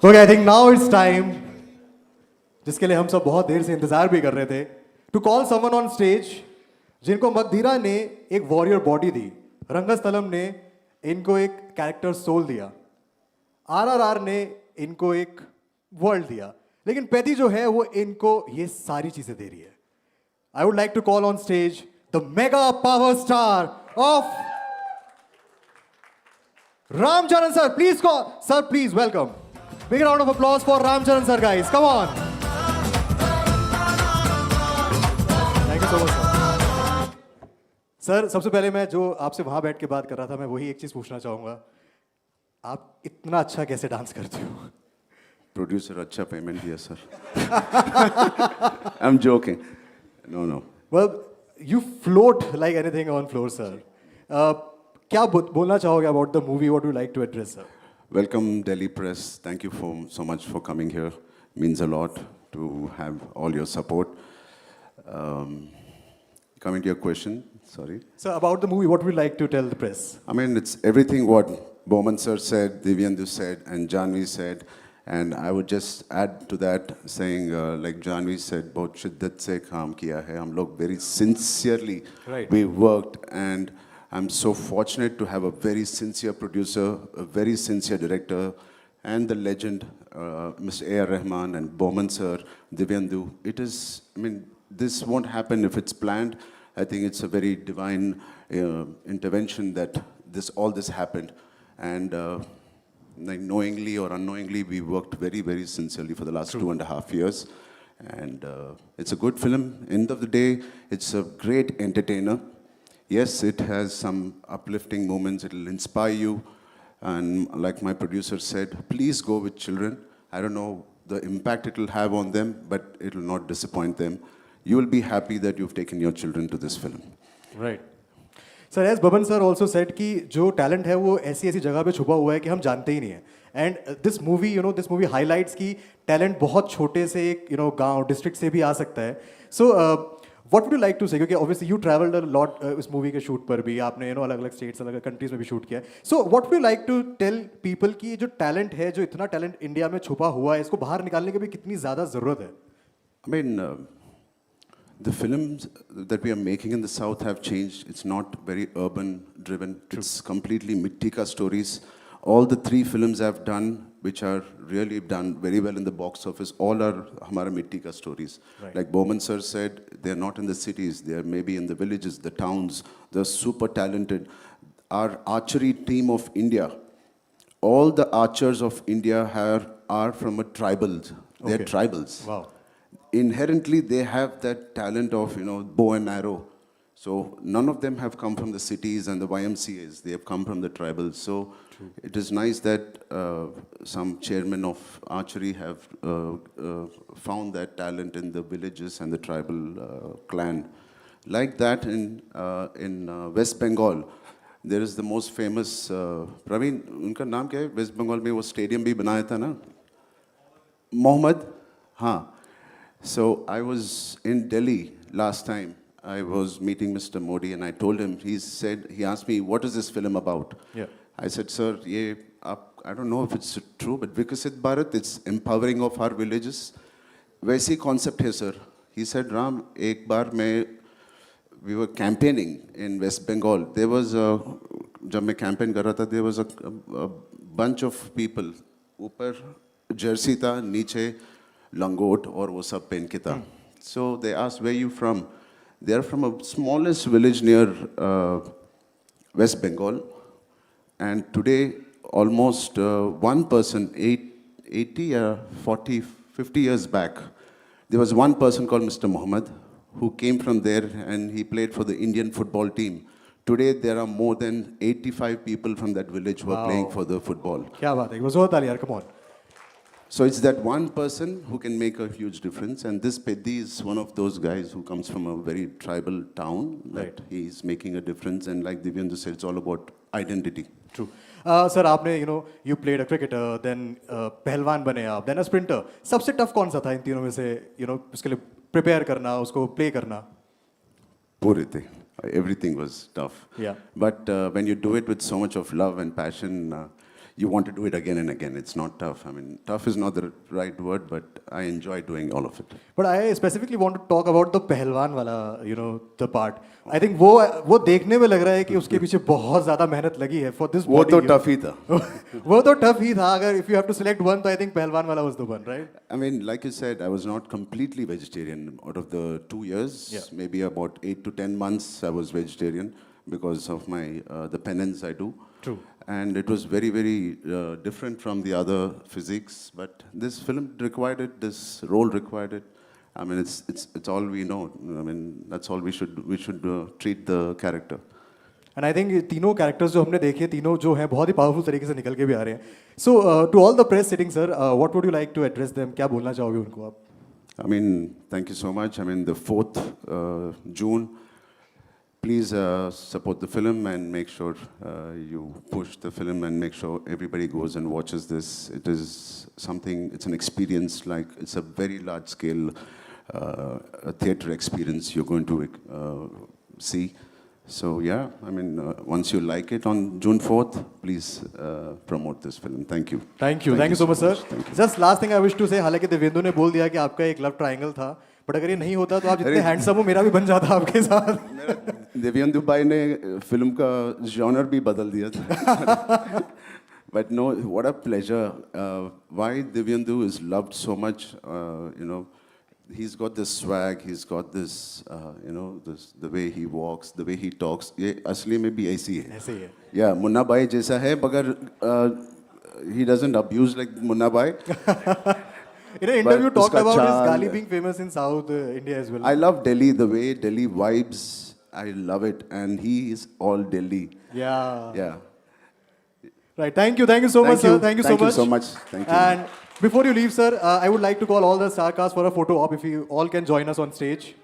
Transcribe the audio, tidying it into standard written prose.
Okay, I think now it's time, जिसके लिए हम सब बहुत देर से इंतजार भी कर रहे थे, to call someone on stage जिनको मगधीरा ने एक वॉरियर बॉडी दी, रंगस्थलम ने इनको एक कैरेक्टर सोल दिया, आरआरआर ने इनको एक वर्ल्ड दिया, लेकिन पेदी जो है वो इनको ये सारी चीजें दे रही है. I would like to call on stage the mega power star of Ramcharan sir. Please call sir, please welcome. Big round of applause for Ramcharan sir, guys. Come on. Thank you so much, sir. Sir सबसे पहले मैं जो आपसे वहां बैठ के बात कर रहा था, मैं वही एक चीज पूछना चाहूंगा. आप इतना अच्छा कैसे डांस करते हो? प्रोड्यूसर अच्छा पेमेंट दिया sir. I am joking. No. Well, you float like anything on floor, sir. क्या बोलना चाहोगे about the movie? What would you like to address, sir? Welcome Delhi press. Thank you so much for coming here. Means a lot to have all your support. Coming to your question, sorry. So about the movie, what would you like to tell the press? I mean, it's everything what Bowman sir said, Divyendu said, and Janvi said. And I would just add to that, saying like Janvi said, बहुत शिद्दत से काम किया है. हम लोग very sincerely we worked, and I'm so fortunate to have a very sincere producer, a very sincere director, and the legend, Mr. A.R. Rahman and Bowman sir, Divyendu. It is, I mean, this won't happen if it's planned. I think it's a very divine intervention that all this happened. And like knowingly or unknowingly, we worked very, very sincerely for the last 2.5 years. And it's a good film. End of the day, it's a great entertainer. Yes, it has some uplifting moments. It'll inspire you. And like my producer said, please go with children. I don't know the impact it will have on them, but it will not disappoint them. You will be happy that you've taken your children to this film. Right. Sir, as Baban sir also said कि जो talent है वो ऐसी जगह पे छुपा हुआ है कि हम जानते ही नहीं हैं. And this movie, this movie highlights कि talent बहुत छोटे से एक गांव district से भी आ सकता है. So what would you like to say? क्योंकि obviously you traveled a lot इस movie के shoot पर भी आपने अलग-अलग states, अलग-अलग countries में भी shoot किया है. So what would you like to tell people कि जो talent है, जो इतना talent इंडिया में छुपा हुआ है, इसको बाहर निकालने की भी कितनी ज़्यादा ज़रूरत है? I mean, the films that we are making in the South have changed. It's not very urban driven. It's completely Mittika stories. All the 3 films I've done, which are really done very well in the box office, all are Hamara Mittika stories. Right. Like Bowman sir said, they're not in the cities. They're maybe in the villages, the towns. They're super talented. Our archery team of India, all the archers of India are from a tribal. They're tribals. Wow. Inherently, they have that talent of, bow and arrow. So none of them have come from the cities and the YMCAs. They have come from the tribals. So it is nice that some chairmen of archery have found that talent in the villages and the tribal clan. Like that in West Bengal, there is the most famous, Praveen, उनका नाम क्या है? West Bengal में वो stadium भी बनाया था ना? Mohammed? हाँ. So I was in Delhi last time. I was meeting Mr. Modi and I told him, he asked me, what is this film about? Yeah. I said, sir, I don't know if it's true, but Vikasit Bharat, it's empowering of our villages. वैसी concept है, sir. He said, Ram, एक बार we were campaigning in West Bengal. There was जब मैं campaign कर रहा था, there was a bunch of people. ऊपर jersey था, नीचे langot और वो सब पहन के था. So they asked, where are you from? They are from a smallest village near West Bengal. And today, almost one person, 80 or 40, 50 years back, there was one person called Mr. Mohammed who came from there and he played for the Indian football team. Today, there are more than 85 people from that village who are playing for the football. क्या बात है? वो जोर ताली यार, come on. So it's that one person who can make a huge difference. And this Peddi is one of those guys who comes from a very tribal town. That he's making a difference. And like Divyendu said, it's all about identity. True. Sir, आपने you played a cricketer, then पहलवान बने आप, then a sprinter. सबसे tough कौन सा था इन तीनों में से उसके लिए prepare करना, उसको play करना? पूरे थे. Everything was tough. Yeah. But when you do it with so much of love and passion, you want to do it again and again. It's not tough. I mean, tough is not the right word, but I enjoy doing all of it. But I specifically want to talk about the पहलवान वाला, you know, the part. I think वो देखने में लग रहा है कि उसके पीछे बहुत ज़्यादा मेहनत लगी है for this वो body. तो tough ही था. वो तो tough ही था. अगर if you have to select one, तो I think पहलवान वाला was the one, right? I mean, like you said, I was not completely vegetarian. Out of the 2 years, Yeah. maybe about 8 to 10 months, I was vegetarian because of my the penance I do. True. And it was very, very different from the other physiques. But this film required it. This role required it. I mean, it's all we know. I mean, that's all we should treat the character. And I think तीनों characters जो हमने देखे तीनों जो हैं बहुत ही powerful तरीके से निकल के भी आ रहे हैं. So to all the press sitting, sir, what would you like to address them? क्या बोलना चाहोगे उनको आप? I mean, thank you so much. I mean, the 4th June, please support the film and make sure you push the film and make sure everybody goes and watches this. It is something, it's an experience, like it's a very large scale a theater experience you're going to see. So yeah, I mean, once you like it on June 4th, please promote this film. Thank you. Thank you so much, sir. Thank you. Just last thing I wish to say, हालांकि देवेंदु ने बोल दिया कि आपका एक love triangle था, but अगर ये नहीं होता तो आप जितने हैंडसम हो मेरा भी बन जाता आपके साथ. देवेंदु भाई ने फिल्म का जॉनर भी बदल दिया था. But no, what a pleasure. Why Divyendu is loved so much, you know, he's got this swag, he's got this, you know, this, the way he walks, the way he talks. ये असली में भी ऐसी है. ऐसे ही है. Yeah, Munna भाई जैसा है, मगर he doesn't abuse like Munna भाई. In an interview, But talked उसका about his चाल- गाली being famous in South India as well. I love Delhi, the way Delhi vibes. I love it, and he is all Delhi. Yeah. Yeah. Right. Thank you so much, sir. Thank you so much. Thank you. And before you leave, sir, I would like to call all the star cast for a photo op if you all can join us on stage.